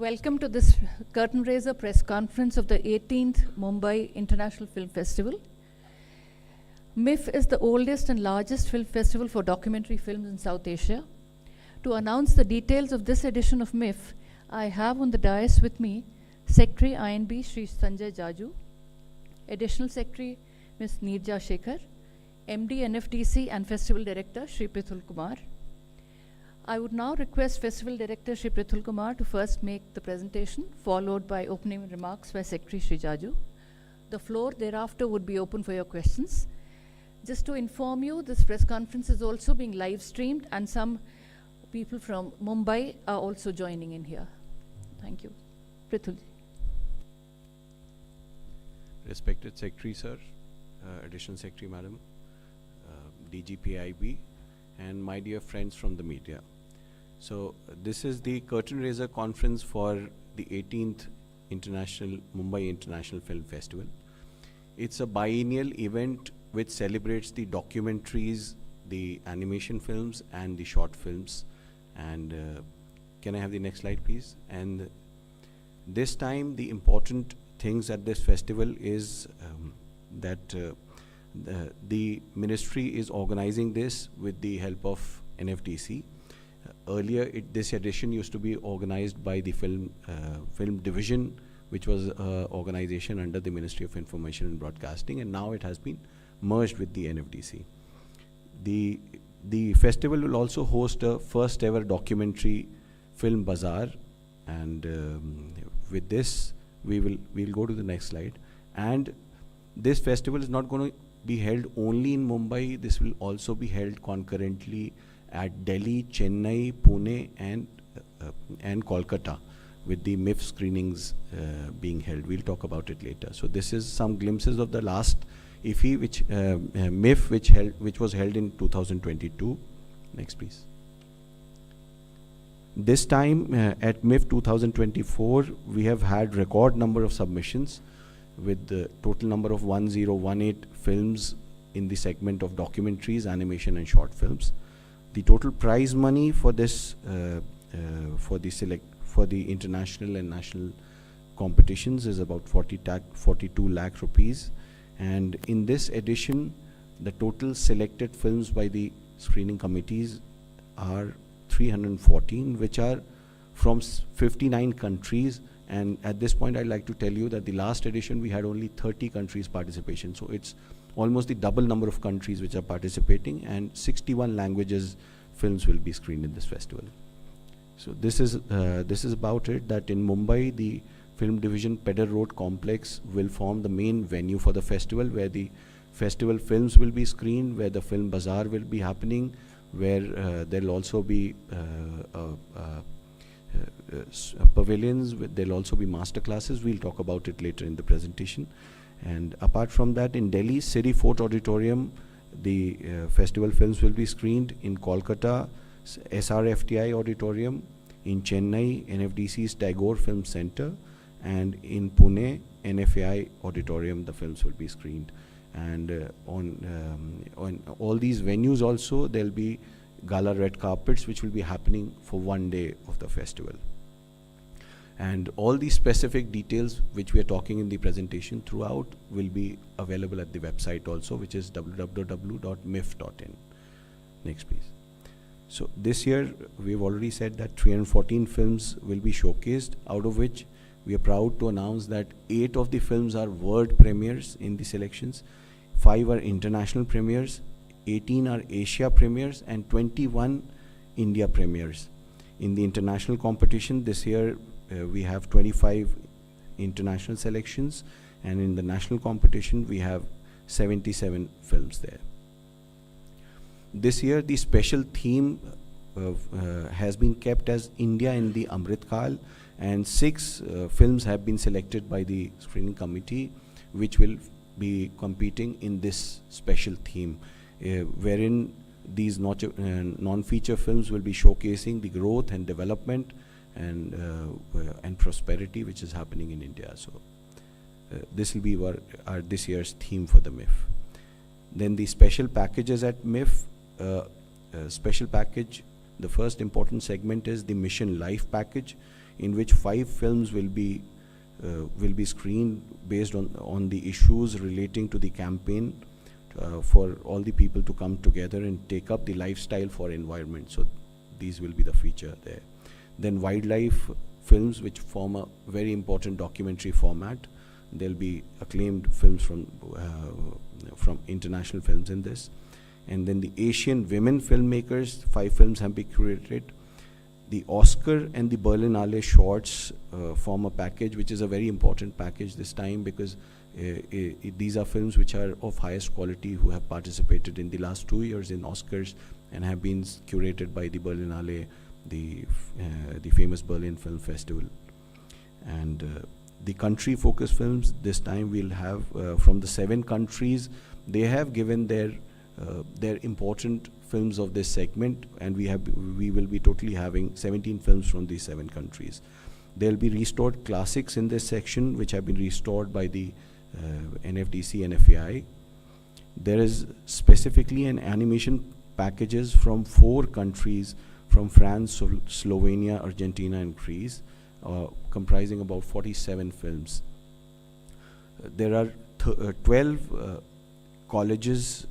Welcome to this curtain raiser press conference of the 18th Mumbai International Film Festival. MIFF is the oldest and largest film festival for documentary films in South Asia. To announce the details of this edition of MIFF, I have on the dais with me Secretary INB Sri Sanjay Jaju, Additional Secretary Ms. Neerja Shekhar, MD NFDC and Festival Director Sri Prithul Kumar. I would now request Festival Director Sri Prithul Kumar to first make the presentation, followed by opening remarks by Secretary Sri Jaju. The floor thereafter would be open for your questions. Just to inform you, this press conference is also being live streamed and some people from Mumbai are also joining in here. Thank you. Prithul. Respected Secretary Sir, Additional Secretary Madam, DGPIB, and my dear friends from the media. So this is the curtain raiser conference for the 18th Mumbai International Film Festival. It's a biennial event which celebrates the documentaries, the animation films and the short films. And can I have the next slide please? And this time the important things at this festival is that the ministry is organizing this with the help of NFDC. Earlier, this edition used to be organized by the film division, which was an organization under the Ministry of Information and Broadcasting, and now it has been merged with the NFDC. The festival will also host a first ever documentary film bazaar, and with this we'll go to the next slide. And this festival is not going to be held only in Mumbai. This will also be held concurrently at Delhi, Chennai, Pune and Kolkata, with the MIFF screenings being held. We'll talk about it later. So this is some glimpses of the last IFFI, MIFF, which was held in 2022. Next please. This time at MIFF 2024, we have had record number of submissions, with the total number of 1018 films in the segment of documentaries, animation and short films. The total prize money for this for the international and national competitions is about 42 lakh rupees. And in this edition, the total selected films by the screening committees are 314, which are from 59 countries. And at this point, I'd like to tell you that the last edition we had only 30 countries participation. So it's almost the double number of countries which are participating, and 61 languages films will be screened in this festival. So this is about it, that in Mumbai, the film division Pedder Road complex will form the main venue for the festival, where the festival films will be screened, where the film bazaar will be happening, where there'll also be pavilions. There'll also be master classes. We'll talk about it later in the presentation. And apart from that, in Delhi, City Fort Auditorium, the festival films will be screened. In Kolkata, SRFTI Auditorium. In Chennai, NFDC's Tagore Film Center. And in Pune, NFAI Auditorium, the films will be screened. And on all these venues also, there'll be gala red carpets which will be happening for one day of the festival. And all these specific details which we are talking in the presentation throughout will be available at the website also, which is www.miff.in. Next please. So this year we've already said that 314 films will be showcased, out of which we are proud to announce that 8 of the films are world premieres in the selections, 5 are international premieres, 18 are Asia premieres, and 21 India premieres. In the international competition this year, we have 25 international selections, and in the national competition we have 77 films there. This year the special theme has been kept as India in the Amrit Kal, and 6 films have been selected by the screening committee which will be competing in this special theme, wherein these non-feature films will be showcasing the growth and development and prosperity which is happening in India. So this will be our this year's theme for the MIFF. Then the special packages at MIFF. Special package, the first important segment is the Mission Life package. in which 5 films will be screened based on the issues relating to the campaign for all the people to come together and take up the lifestyle for environment. So these will be the feature there. Then wildlife films, which form a very important documentary format. There'll be acclaimed films from international films in this. And then the Asian women filmmakers, 5 films have been curated. The Oscar and the Berlinale shorts form a package, which is a very important package this time, because these are films which are of highest quality, who have participated in the last 2 years in Oscars and have been curated by the Berlinale, the famous Berlin Film Festival. And the country focused films, this time we'll have from the 7 countries. They have given their important films of this segment, and we will be totally having 17 films from these 7 countries. There will be restored classics in this section, which have been restored by the NFDC and FAI. There is specifically an animation packages from 4 countries, from France, Slovenia, Argentina, and Greece, comprising about 47 films. There are 12 colleges,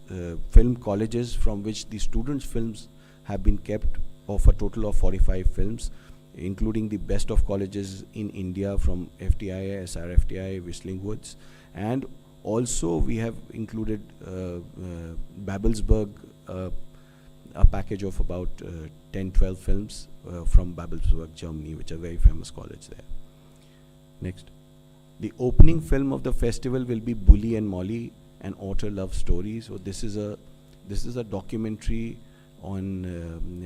film colleges, from which the students' films have been kept, of a total of 45 films, including the best of colleges in India from FTI, SRFTI, Whistling Woods, and also we have included Babelsberg, a package of about 10-12 films from Babelsberg, Germany, which are a very famous college there. Next. The opening film of the festival will be Bully and Molly, an otter love story. So this is a documentary on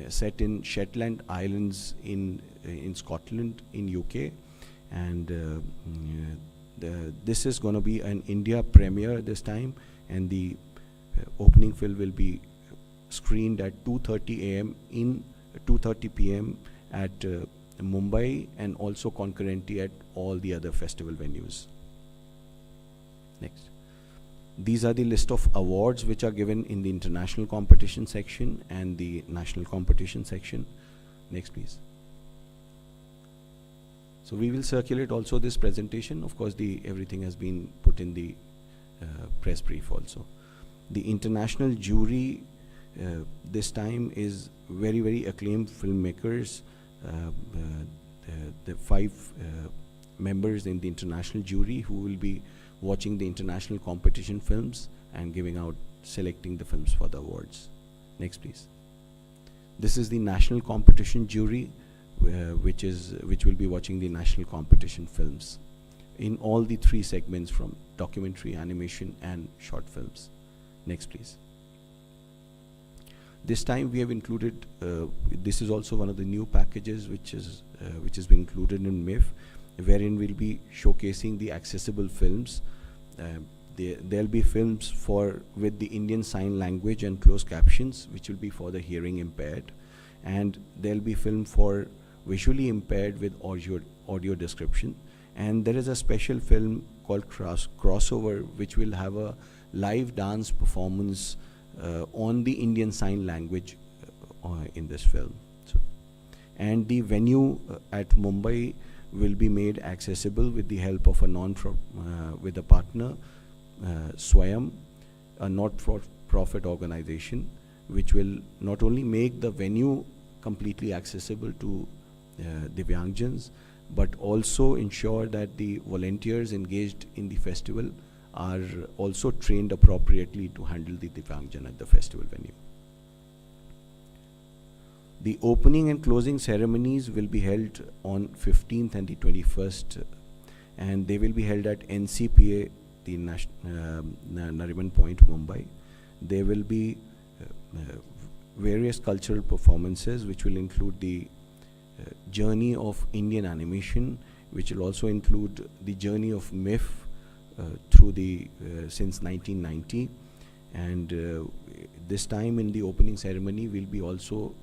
set in Shetland Islands in Scotland in UK, and this is going to be an India premiere this time, and the opening film will be screened at 2:30 p.m. at Mumbai, and also concurrently at all the other festival venues. Next. These are the list of awards which are given in the international competition section and the national competition section. Next, please. So we will circulate also this presentation. Of course, everything has been put in the press brief also. The international jury this time is very, very acclaimed filmmakers. The 5 members in the international jury who will be watching the international competition films and selecting the films for the awards. Next, please. This is the national competition jury, which will be watching the national competition films in all the 3 segments, from documentary, animation, and short films. Next, please. This time we have included, this is also one of the new packages which has been included in MIFF, wherein we'll be showcasing the accessible films. There'll be films with the Indian Sign Language and closed captions, which will be for the hearing impaired, and there'll be film for visually impaired with audio description. And there is a special film called Crossover, which will have a live dance performance on the Indian Sign Language in this film. And the venue at Mumbai will be made accessible with the help of with a partner, Swayam, a not-for-profit organization, which will not only make the venue completely accessible to Divyangjans, but also ensure that the volunteers engaged in the festival are also trained appropriately to handle the Divyangjan at the festival venue. The opening and closing ceremonies will be held on 15th and the 21st, and they will be held at NCPA, the Nariman Point, Mumbai. There will be various cultural performances, which will include the journey of Indian animation, which will also include the journey of MIFF through since 1990. And this time in the opening ceremony, we'll be also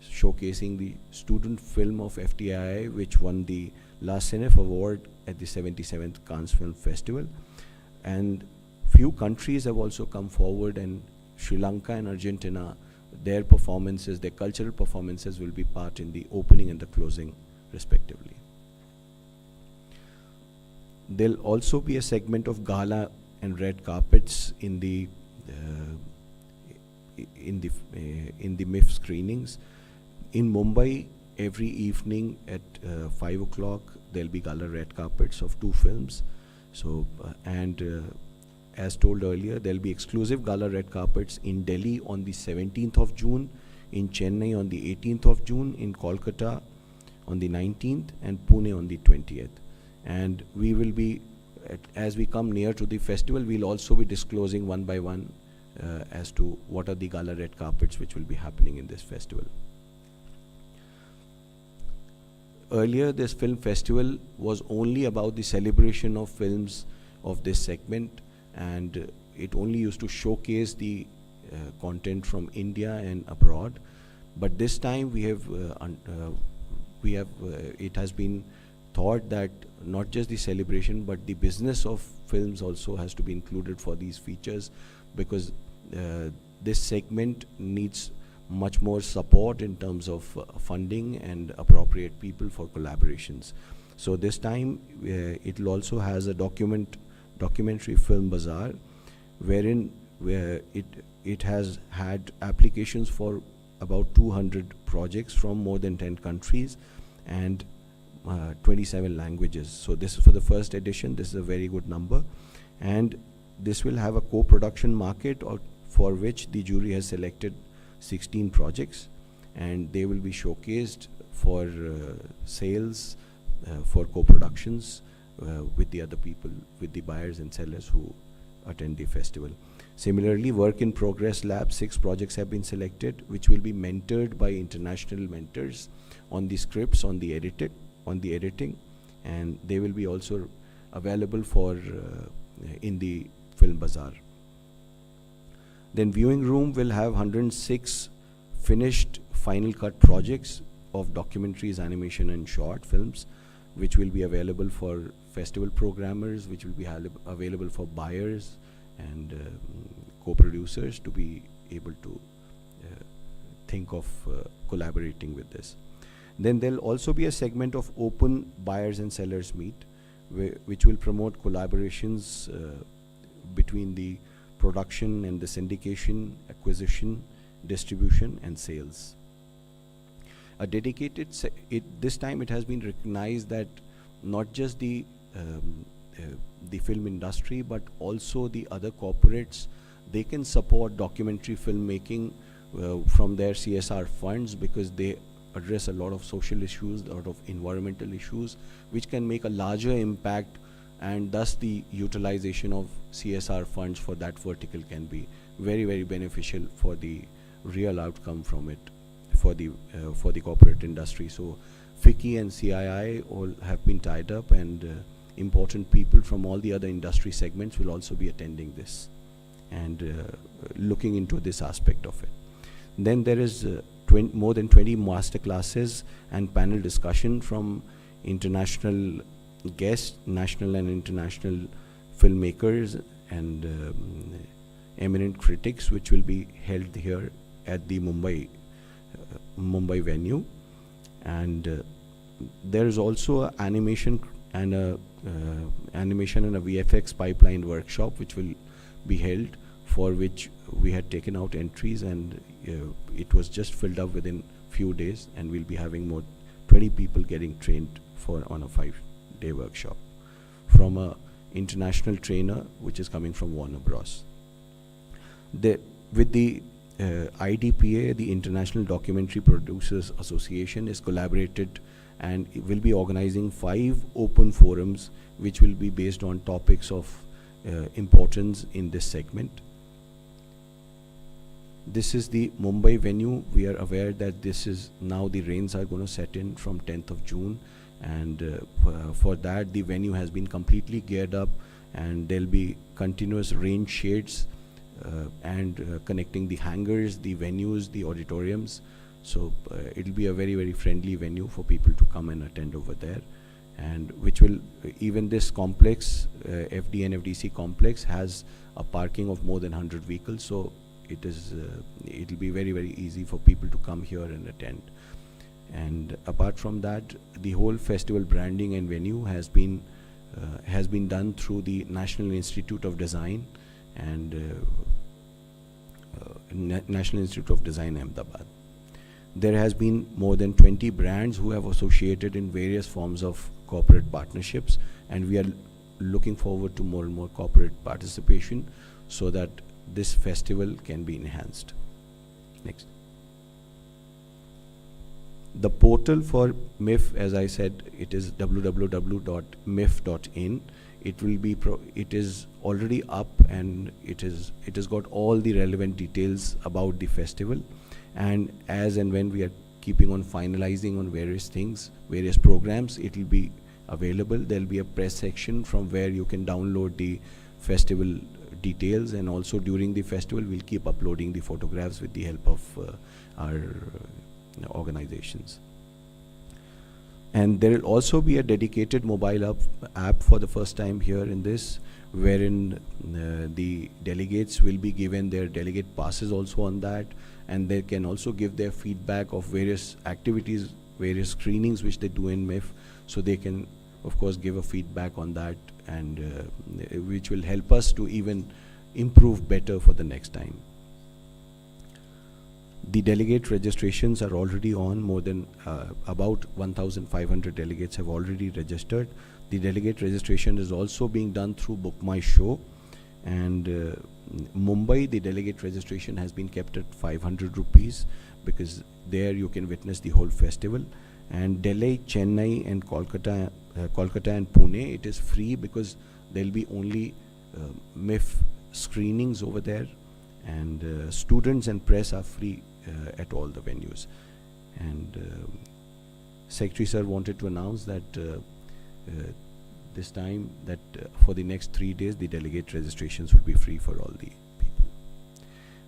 showcasing the student film of FTI, which won the last CNF award at the 77th Cannes Film Festival. And few countries have also come forward, and Sri Lanka and Argentina, their performances, their cultural performances will be part in the opening and the closing respectively. There'll also be a segment of gala and red carpets in the MIFF screenings. In Mumbai, every evening at 5 o'clock, there'll be gala red carpets of 2 films. So, as told earlier, there'll be exclusive gala red carpets in Delhi on the 17th of June, in Chennai on the 18th of June, in Kolkata on the 19th, and Pune on the 20th. And we will be, as we come near to the festival, we'll also be disclosing one by one as to what are the gala red carpets which will be happening in this festival. Earlier, this film festival was only about the celebration of films of this segment, and it only used to showcase the content from India and abroad. But this time it has been thought that not just the celebration but the business of films also has to be included for these features, because this segment needs much more support in terms of funding and appropriate people for collaborations. So this time it will also has a documentary film bazaar, wherein it has had applications for about 200 projects from more than 10 countries and 27 languages. So this is for the first edition. This is a very good number, and this will have a co-production market for which the jury has selected 16 projects, and they will be showcased for sales, for co-productions with the other people, with the buyers and sellers who attend the festival. Similarly, work in progress lab, 6 projects have been selected, which will be mentored by international mentors on the scripts, on the editing, and they will be also available for in the film bazaar. Then viewing room will have 106 finished final cut projects of documentaries, animation and short films, which will be available for festival programmers, which will be available for buyers and co-producers to be able to think of collaborating with this. Then there'll also be a segment of open buyers and sellers meet, which will promote collaborations between the production and the syndication, acquisition, distribution and sales. A dedicated this time it has been recognized that not just the film industry but also the other corporates, they can support documentary filmmaking from their CSR funds, because they address a lot of social issues, a lot of environmental issues, which can make a larger impact, and thus the utilization of CSR funds for that vertical can be very, very beneficial for the real outcome from it for the corporate industry. So FICCI and CII all have been tied up, and important people from all the other industry segments will also be attending this and looking into this aspect of it. Then there is more than 20 master classes and panel discussion from international guests, national and international filmmakers and eminent critics, which will be held here at the Mumbai venue. And there is also a animation and a VFX pipeline workshop which will be held, for which we had taken out entries, and it was just filled up within few days, and we'll be having more 20 people getting trained on a 5-day workshop from a international trainer which is coming from Warner Bros. With the IDPA, the International Documentary Producers Association, is collaborated and will be organizing 5 open forums which will be based on topics of importance in this segment. This is the Mumbai venue. We are aware that this is now the rains are going to set in from 10th of June, and for that the venue has been completely geared up, and there'll be continuous rain shades and connecting the hangars, the venues, the auditoriums. So it'll be a very, very friendly venue for people to come and attend over there, and which will, even this complex, FD and FDC complex, has a parking of more than 100 vehicles. So it'll be very, very easy for people to come here and attend. And apart from that, the whole festival branding and venue has been has been done through the National Institute of Design and National Institute of Design, Ahmedabad. There has been more than 20 brands who have associated in various forms of corporate partnerships, and we are looking forward to more and more corporate participation so that this festival can be enhanced. Next. The portal for MIFF, as I said, it is www.miff.in. It will be it is already up, and it has got all the relevant details about the festival. And as and when we are keeping on finalizing on various things, various programs, it will be available. There will be a press section from where you can download the festival details, and also during the festival we'll keep uploading the photographs with the help of our organizations. And there will also be a dedicated mobile app for the first time here in this, wherein the delegates will be given their delegate passes also on that, and they can also give their feedback of various activities, various screenings which they do in MIFF, so they can of course give a feedback on that, and which will help us to even improve better for the next time. The delegate registrations are already on. More than about 1,500 delegates have already registered. The delegate registration is also being done through Book My Show, and Mumbai, the delegate registration has been kept at 500 rupees, because there you can witness the whole festival. And Delhi, Chennai and Kolkata and Pune, it is free, because there will be only MIFF screenings over there, and students and press are free at all the venues. And Secretary Sir wanted to announce that this time that for the next 3 days the delegate registrations would be free for all the people.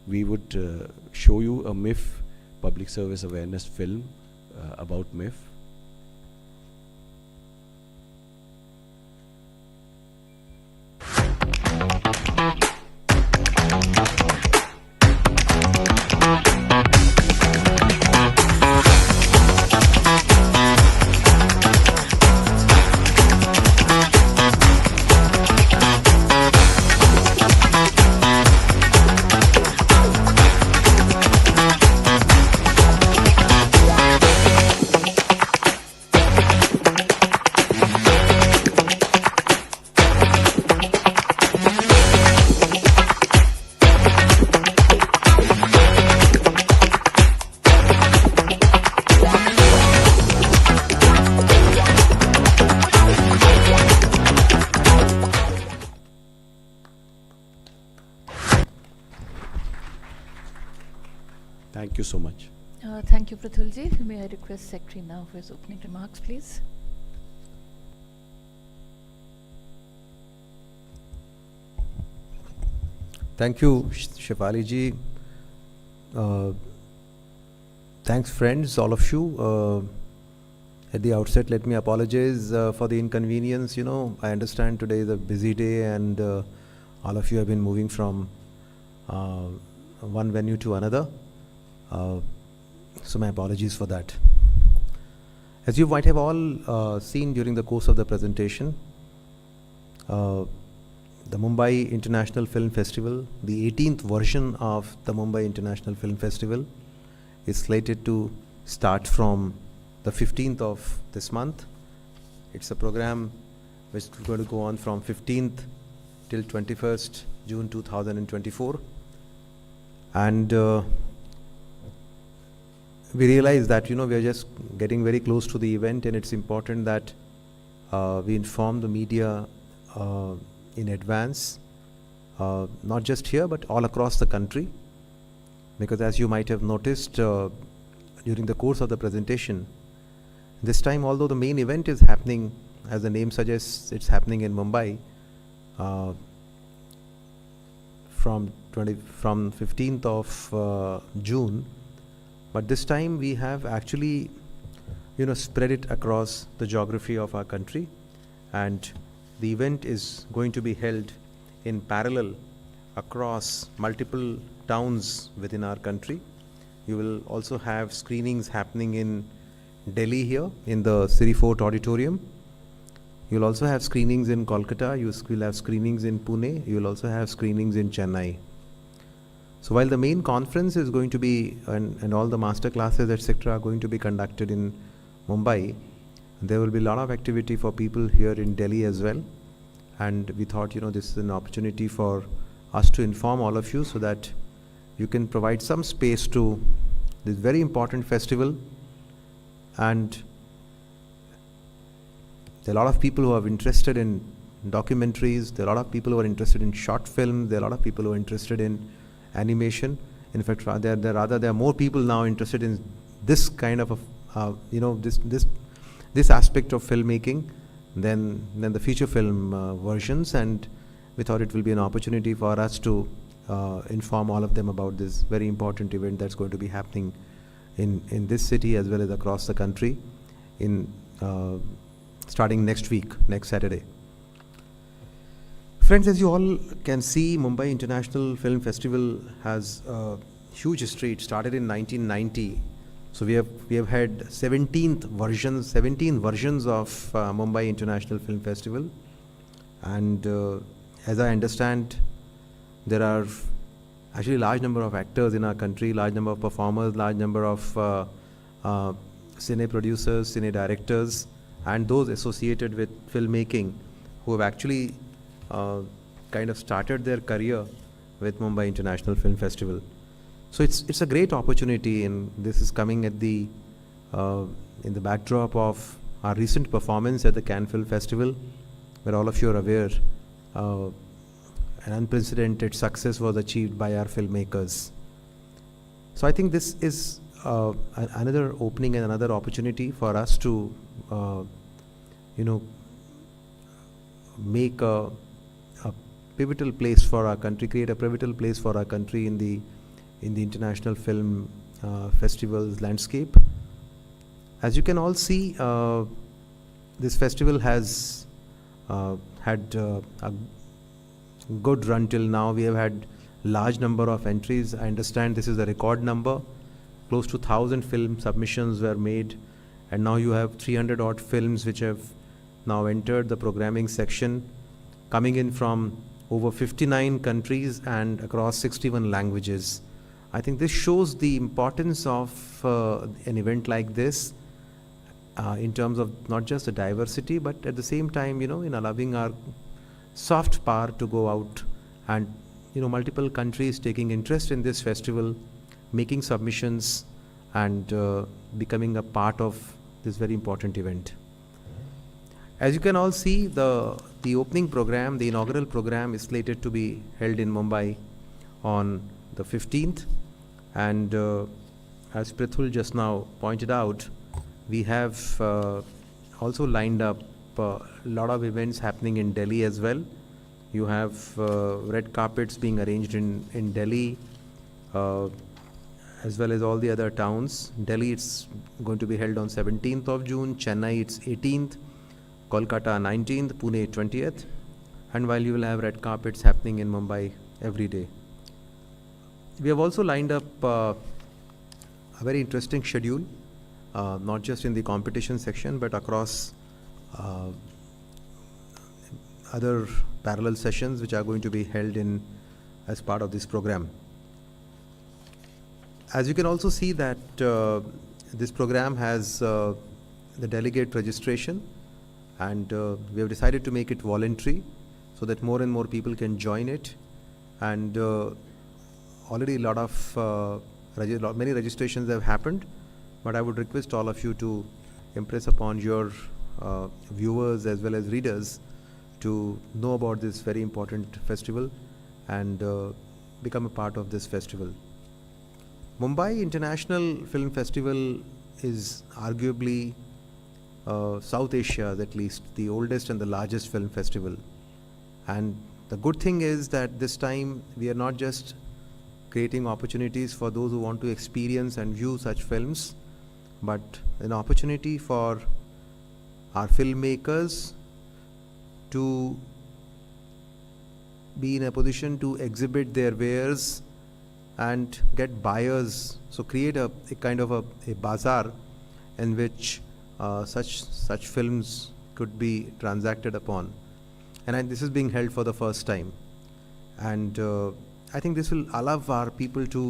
We would show you a MIFF public service awareness film about MIFF. Thank you so much. Thank you, Pratulji. May I request Secretary now for his opening remarks, please? Thank you, Shefali ji. Thanks, friends, all of you. At the outset, let me apologize for the inconvenience. You know, I understand today is a busy day, and all of you have been moving from one venue to another. So my apologies for that. As you might have all seen during the course of the presentation, the Mumbai International Film Festival, the 18th version of the Mumbai International Film Festival, is slated to start from the 15th of this month. It's a program which is going to go on from 15th till 21st June 2024. And we realize that, you know, we are just getting very close to the event, and it's important that we inform the media in advance, not just here but all across the country, because as you might have noticed during the course of the presentation, this time, although the main event is happening, as the name suggests, it's happening in Mumbai from 15th of June, but this time we have actually, you know, spread it across the geography of our country, and the event is going to be held in parallel across multiple towns within our country. You will also have screenings happening in Delhi here in the City Fort Auditorium. You'll also have screenings in Kolkata, you'll have screenings in Pune, you'll also have screenings in Chennai. So while the main conference is going to be, and all the master classes, etc., are going to be conducted in Mumbai, there will be a lot of activity for people here in Delhi as well. And we thought, this is an opportunity for us to inform all of you so that you can provide some space to this very important festival. And there are a lot of people who are interested in documentaries, there are a lot of people who are interested in short films, there are a lot of people who are interested in animation. In fact, there are more people now interested in this kind of this aspect of filmmaking than the feature film versions, and we thought it will be an opportunity for us to inform all of them about this very important event that's going to be happening in this city as well as across the country starting next week, next Saturday. Friends, as you all can see, Mumbai International Film Festival has a huge history. It started in 1990. So we have had 17 versions of Mumbai International Film Festival. And as I understand, there are actually a large number of actors in our country, large number of performers, large number of cine producers, cine directors, and those associated with filmmaking who have actually kind of started their career with Mumbai International Film Festival. So it's a great opportunity, and this is coming at in the backdrop of our recent performance at the Cannes Film Festival, where all of you are aware an unprecedented success was achieved by our filmmakers. So I think this is another opening and another opportunity for us to make a pivotal place for our country, create a pivotal place for our country in the international film festivals landscape. As you can all see, this festival has had a good run till now. We have had large number of entries. I understand this is a record number. Close to 1,000 film submissions were made, and now you have 300 odd films which have now entered the programming section, coming in from over 59 countries and across 61 languages. I think this shows the importance of an event like this in terms of not just the diversity, but at the same time, in allowing our soft power to go out, and multiple countries taking interest in this festival, making submissions, and becoming a part of this very important event. As you can all see, the opening program, the inaugural program, is slated to be held in Mumbai on the 15th, and as Prithul just now pointed out, we have also lined up a lot of events happening in Delhi as well. You have red carpets being arranged in Delhi, as well as all the other towns. Delhi, it's going to be held on 17th of June, Chennai it's 18th, Kolkata 19th, Pune 20th, and while you will have red carpets happening in Mumbai every day. We have also lined up a very interesting schedule, not just in the competition section, but across other parallel sessions which are going to be held as part of this program. As you can also see that this program has the delegate registration, and we have decided to make it voluntary so that more and more people can join it. And already a lot of many registrations have happened, but I would request all of you to impress upon your viewers as well as readers to know about this very important festival and become a part of this festival. Mumbai International Film Festival is arguably South Asia's, at least, the oldest and the largest film festival. And the good thing is that this time we are not just creating opportunities for those who want to experience and view such films, but an opportunity for our filmmakers to be in a position to exhibit their wares and get buyers. So create a kind of a bazaar in which such films could be transacted upon. And this is being held for the first time. And I think this will allow our people to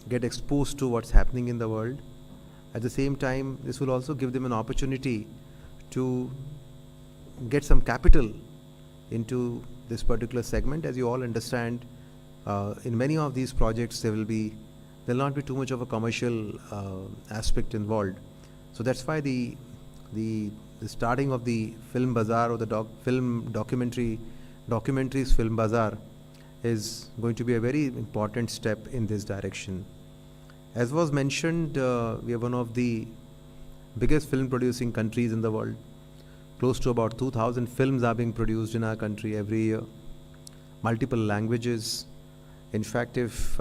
get exposed to what's happening in the world. At the same time, this will also give them an opportunity to get some capital into this particular segment. As you all understand, in many of these projects there'll not be too much of a commercial aspect involved. So that's why the starting of the film bazaar, or the documentaries film bazaar, is going to be a very important step in this direction. As was mentioned, we are one of the biggest film producing countries in the world. Close to about 2,000 films are being produced in our country every year. Multiple languages. In fact, if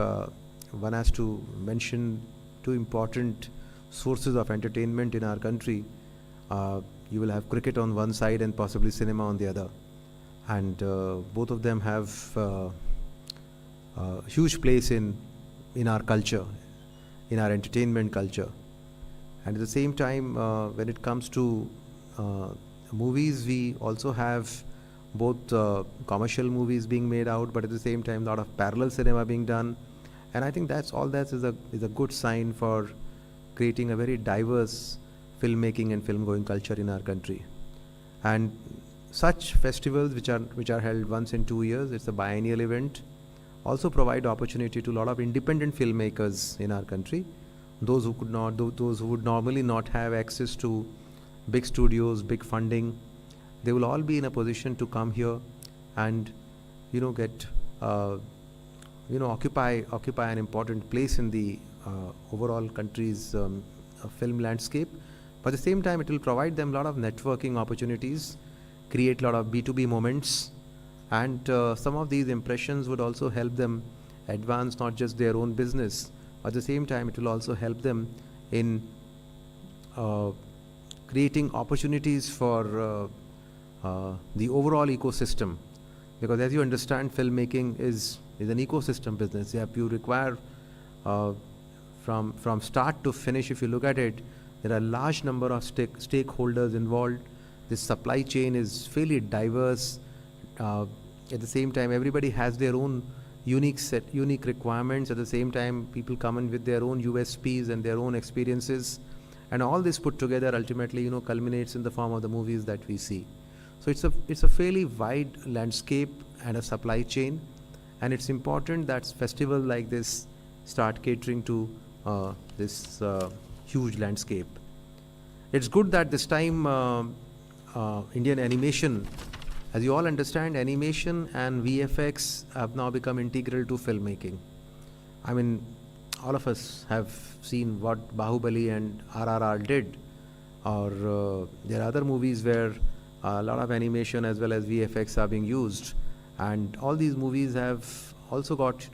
one has to mention two important sources of entertainment in our country, you will have cricket on one side and possibly cinema on the other. And both of them have a huge place in our culture, in our entertainment culture. And at the same time, when it comes to movies, we also have both commercial movies being made out, but at the same time a lot of parallel cinema being done. And I think that is a good sign for creating a very diverse filmmaking and film going culture in our country. And such festivals, which are held once in 2 years, it's a biennial event, also provide opportunity to a lot of independent filmmakers in our country. Those who would normally not have access to big studios, big funding, they will all be in a position to come here and get occupy an important place in the overall country's film landscape. But at the same time, it will provide them a lot of networking opportunities, create a lot of B2B moments, and some of these impressions would also help them advance not just their own business, but at the same time it will also help them in creating opportunities for the overall ecosystem. Because as you understand, filmmaking is an ecosystem business. You require from start to finish, if you look at it, there are a large number of stakeholders involved. This supply chain is fairly diverse. At the same time, everybody has their own unique requirements. At the same time, people come in with their own USPs and their own experiences, and all this put together ultimately culminates in the form of the movies that we see. So it's a fairly wide landscape and a supply chain, and it's important that festivals like this start catering to this huge landscape. It's good that this time Indian animation, as you all understand, animation and VFX have now become integral to filmmaking. I mean, all of us have seen what Bahubali and RRR did, or there are other movies where a lot of animation as well as VFX are being used, and all these movies have also got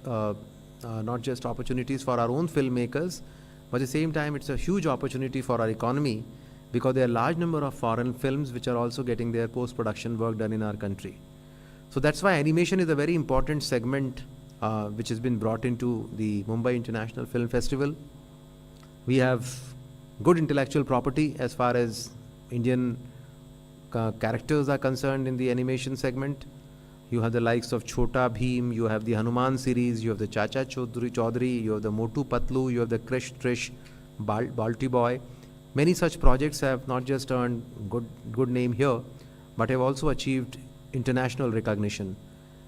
not just opportunities for our own filmmakers, but at the same time it's a huge opportunity for our economy, because there are a large number of foreign films which are also getting their post-production work done in our country. So that's why animation is a very important segment which has been brought into the Mumbai International Film Festival. We have good intellectual property as far as Indian characters are concerned in the animation segment. You have the likes of Chhota Bheem, you have the Hanuman series, you have the Chacha Chaudhary, you have the Motu Patlu, you have the Krish Trish, Balti Boy. Many such projects have not just earned good name here, but have also achieved international recognition.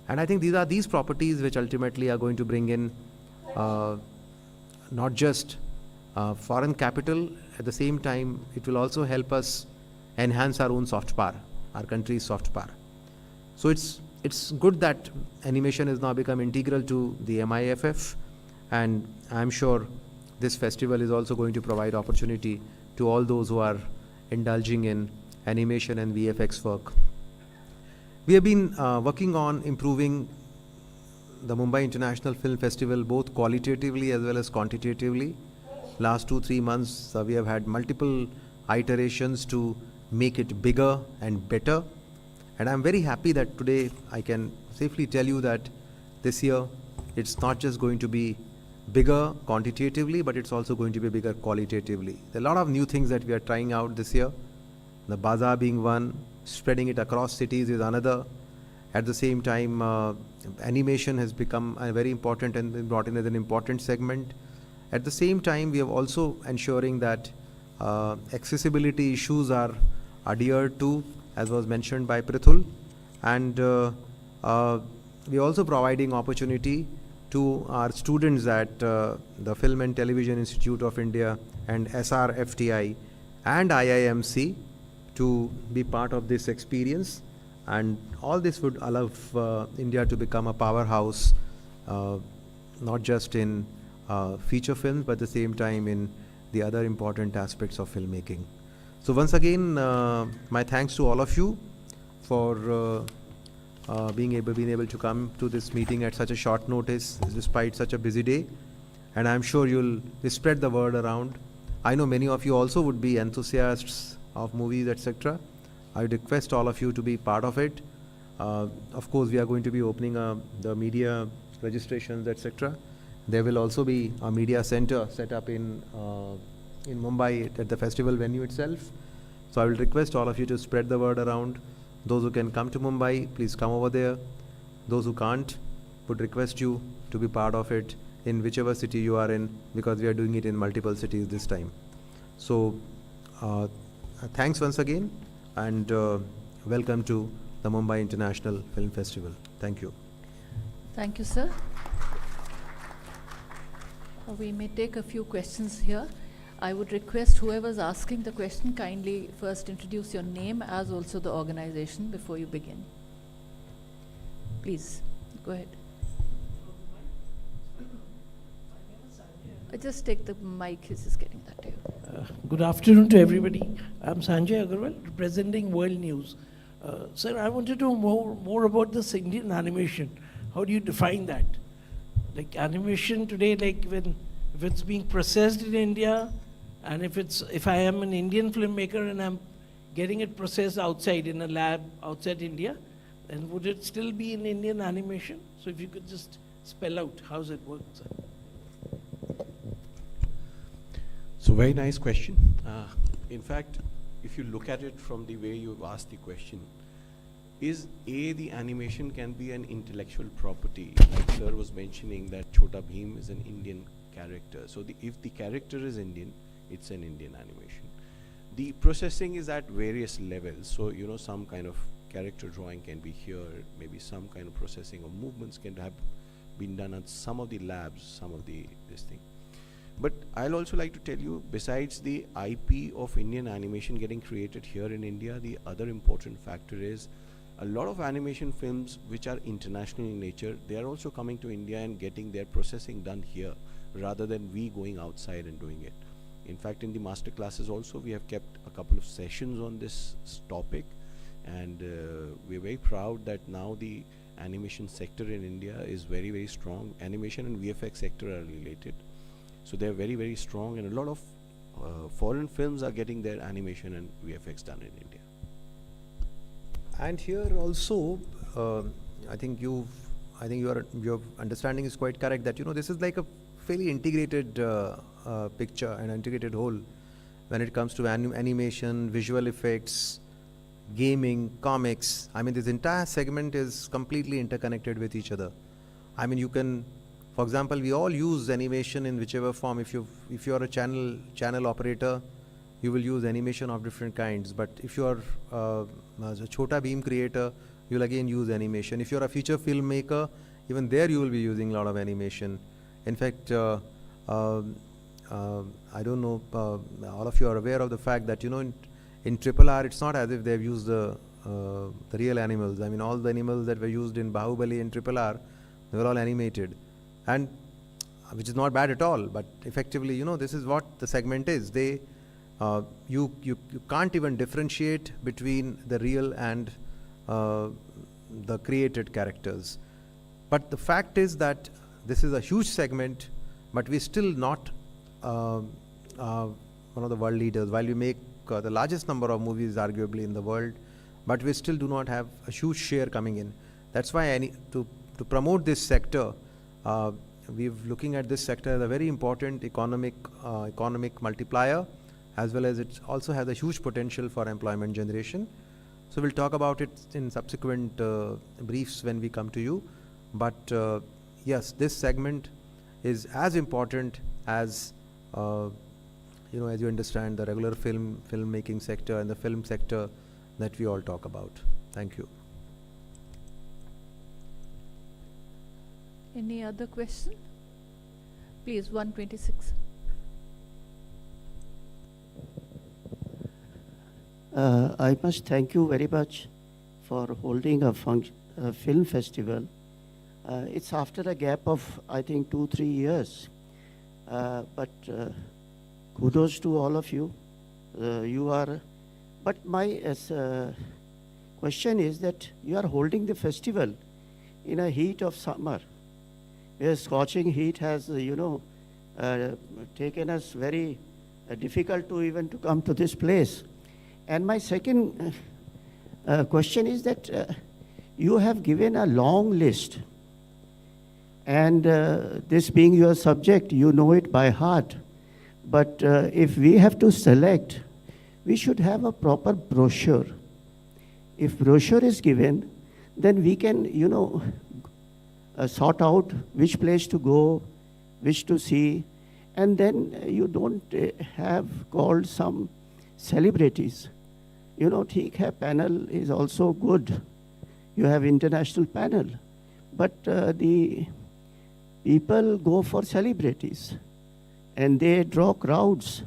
And I think these properties which ultimately are going to bring in not just foreign capital, at the same time it will also help us enhance our own soft power, our country's soft power. So it's good that animation has now become integral to the MIFF, and I'm sure this festival is also going to provide opportunity to all those who are indulging in animation and VFX work. We have been working on improving the Mumbai International Film Festival both qualitatively as well as quantitatively. Last 2-3 months we have had multiple iterations to make it bigger and better, and I'm very happy that today I can safely tell you that this year it's not just going to be bigger quantitatively, but it's also going to be bigger qualitatively. There are a lot of new things that we are trying out this year, the bazaar being one, spreading it across cities is another. At the same time, animation has become a very important and been brought in as an important segment. At the same time, we are also ensuring that accessibility issues are adhered to, as was mentioned by Prithul, and we are also providing opportunity to our students at the Film and Television Institute of India and SRFTI and IIMC to be part of this experience, and all this would allow India to become a powerhouse, not just in feature films, but at the same time in the other important aspects of filmmaking. So once again, my thanks to all of you for being able to come to this meeting at such a short notice, despite such a busy day. And I'm sure you'll spread the word around. I know many of you also would be enthusiasts of movies, etc. I would request all of you to be part of it. Of course, we are going to be opening the media registrations, etc. There will also be a media center set up in Mumbai at the festival venue itself. So I will request all of you to spread the word around. Those who can come to Mumbai, please come over there. Those who can't, would request you to be part of it in whichever city you are in, because we are doing it in multiple cities this time. So thanks once again, and welcome to the Mumbai International Film Festival. Thank you. Thank you, sir. We may take a few questions here. I would request whoever's asking the question kindly first introduce your name as also the organization before you begin. Please, go ahead. Just take the mic, he's just getting that to you. Good afternoon to everybody. I'm Sanjay Agarwal, representing World News. Sir, I wanted to know more about this Indian animation. How do you define that? Like animation today, like if it's being processed in India, and if I am an Indian filmmaker and I'm getting it processed outside in a lab outside India, then would it still be in Indian animation? So if you could just spell out how does it work, sir? So very nice question. In fact, if you look at it from the way you've asked the question, the animation can be an intellectual property. Like sir was mentioning that Chota Bheem is an Indian character. So if the character is Indian, it's an Indian animation. The processing is at various levels. So, some kind of character drawing can be here, maybe some kind of processing of movements can have been done at some of the labs, some of this thing. But I'll also like to tell you, besides the IP of Indian animation getting created here in India, the other important factor is a lot of animation films which are international in nature, they are also coming to India and getting their processing done here, rather than we going outside and doing it. In fact, in the master classes also, we have kept a couple of sessions on this topic, and we're very proud that now the animation sector in India is very, very strong. Animation and VFX sector are related. So they're very, very strong, and a lot of foreign films are getting their animation and VFX done in India. And here also, I think your understanding is quite correct that this is like a fairly integrated picture and integrated whole when it comes to animation, visual effects, gaming, comics. I mean, this entire segment is completely interconnected with each other. I mean, you can, for example, we all use animation in whichever form. If you're a channel operator, you will use animation of different kinds. But if you're a Chota Bheem creator, you'll again use animation. If you're a feature filmmaker, even there you will be using a lot of animation. In fact, I don't know, all of you are aware of the fact that in RRR, it's not as if they've used the real animals. I mean, all the animals that were used in Bahubali and RRR, they were all animated, and which is not bad at all. But effectively, this is what the segment is. You can't even differentiate between the real and the created characters. But the fact is that this is a huge segment, but we're still not one of the world leaders. While we make the largest number of movies arguably in the world, but we still do not have a huge share coming in. That's why to promote this sector, we're looking at this sector as a very important economic multiplier, as well as it also has a huge potential for employment generation. So we'll talk about it in subsequent briefs when we come to you. But yes, this segment is as important as as you understand the regular filmmaking sector and the film sector that we all talk about. Thank you. Any other question? Please, 126. I must thank you very much for holding a film festival. It's after a gap of, I think, 2-3 years. But kudos to all of you. But my question is that you are holding the festival in a heat of summer, where scorching heat has, taken us very difficult to even to come to this place. And my second question is that you have given a long list, and this being your subject, you know it by heart. But if we have to select, we should have a proper brochure. If brochure is given, then we can, sort out which place to go, which to see, and then you don't have called some celebrities. ठीक है, panel is also good. You have international panel, but the people go for celebrities, and they draw crowds.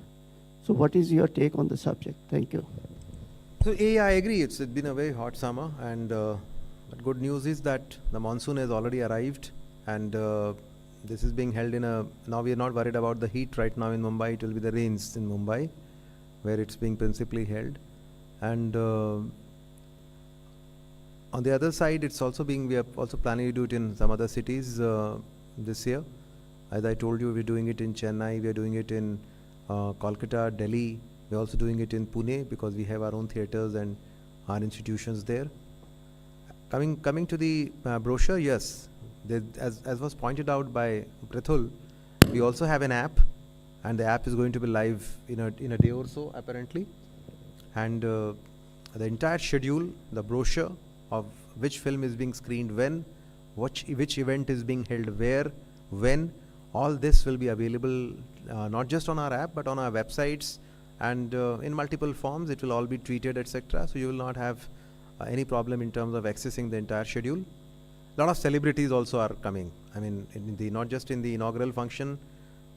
So what is your take on the subject? Thank you. So I agree. It's been a very hot summer, and but good news is that the monsoon has already arrived, and this is being held in a. Now we are not worried about the heat right now in Mumbai. It will be the rains in Mumbai, where it's being principally held, and on the other side, it's also being. We are also planning to do it in some other cities this year. As I told you, we're doing it in Chennai. We are doing it in Kolkata, Delhi. We're also doing it in Pune because we have our own theaters and our institutions there. Coming to the brochure, yes, as was pointed out by Prithul, we also have an app, and the app is going to be live in a day or so apparently. And the entire schedule, the brochure of which film is being screened when, which event is being held where, when, all this will be available not just on our app but on our websites, and in multiple forms. It will all be tweeted, etc. So you will not have any problem in terms of accessing the entire schedule. A lot of celebrities also are coming. I mean, not just in the inaugural function.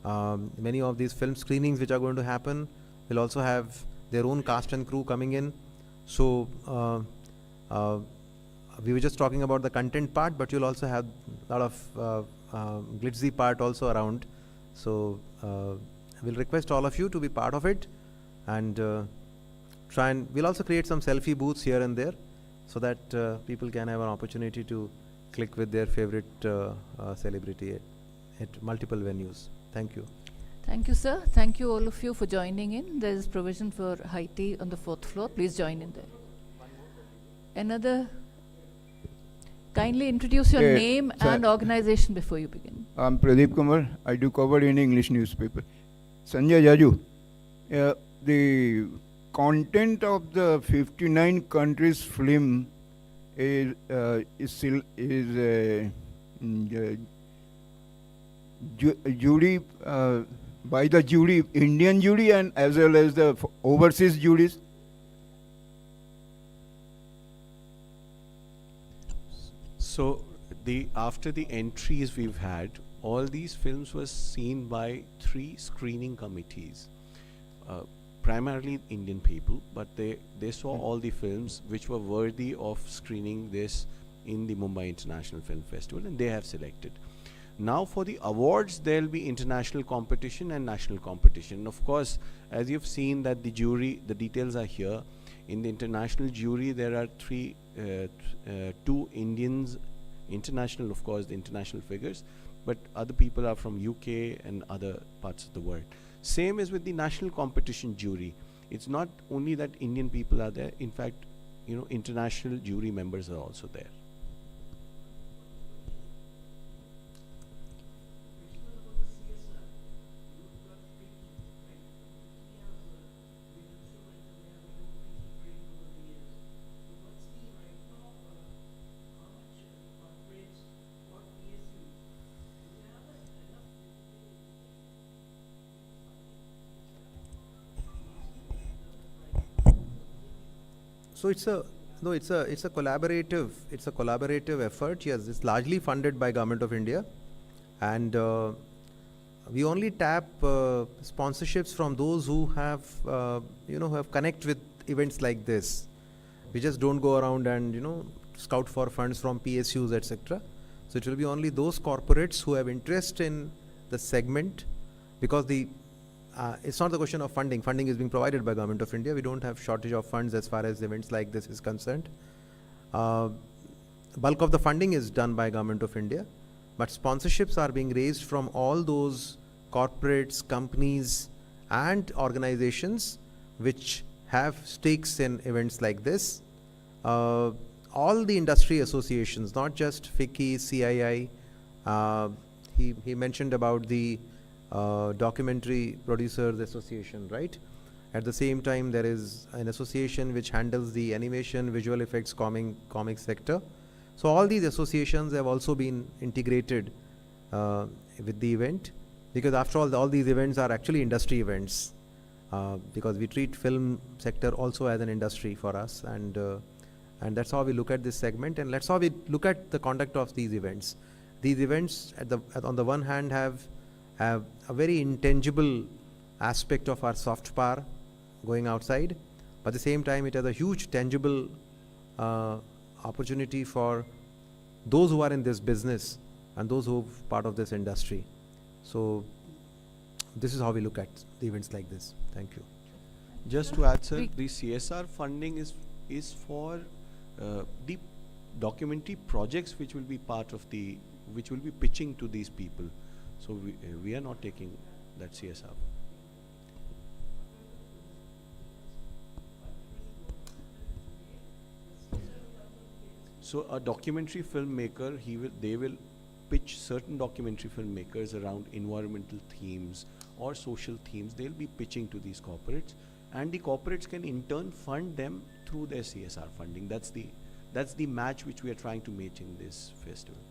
Many of these film screenings which are going to happen will also have their own cast and crew coming in. So we were just talking about the content part, but you'll also have a lot of glitzy part also around. So we'll request all of you to be part of it, and we'll also create some selfie booths here and there, so that people can have an opportunity to click with their favorite celebrity at multiple venues. Thank you. Thank you, sir. Thank you all of you for joining in. There is provision for high tea on the 4th floor. Please join in there. Another. Kindly introduce your name and organization before you begin. I'm Pradeep Kumar. I do cover in English newspaper. Sanjay Jaju, the content of the 59 countries film is jury by the jury, Indian jury, and as well as the overseas juries. So after the entries we've had, all these films were seen by 3 screening committees, primarily Indian people, but they saw all the films which were worthy of screening this in the Mumbai International Film Festival, and they have selected. Now for the awards, there will be international competition and national competition. Of course, as you've seen that the jury, the details are here. In the international jury, there are 2 Indians, international, of course, the international figures, but other people are from UK and other parts of the world. Same is with the national competition jury. It's not only that Indian people are there, in fact, international jury members are also there. So it's a no, it's a collaborative effort. Yes, it's largely funded by Government of India, and we only tap sponsorships from those who have who have connect with events like this. We just don't go around and scout for funds from PSUs, etc. So it will be only those corporates who have interest in the segment, because it's not the question of funding. Funding is being provided by Government of India. We don't have shortage of funds as far as events like this is concerned. Bulk of the funding is done by Government of India, but sponsorships are being raised from all those corporates, companies, and organizations which have stakes in events like this. All the industry associations, not just FICCI, CII. He mentioned about the Documentary Producers Association, right? At the same time, there is an association which handles the animation, visual effects, comic sector. So all these associations have also been integrated with the event, because after all these events are actually industry events, because we treat film sector also as an industry for us, and that's how we look at this segment, and that's how we look at the conduct of these events. These events, on the one hand, have a very intangible aspect of our soft power going outside, but at the same time, it has a huge tangible opportunity for those who are in this business and those who are part of this industry. So this is how we look at the events like this. Thank you. Just to add, sir, We- the CSR funding is for the documentary projects which will be which will be pitching to these people. So we are not taking that CSR. So a documentary filmmaker, they will pitch certain documentary filmmakers around environmental themes or social themes. They'll be pitching to these corporates, and the corporates can in turn fund them through their CSR funding. That's the match which we are trying to make in this festival.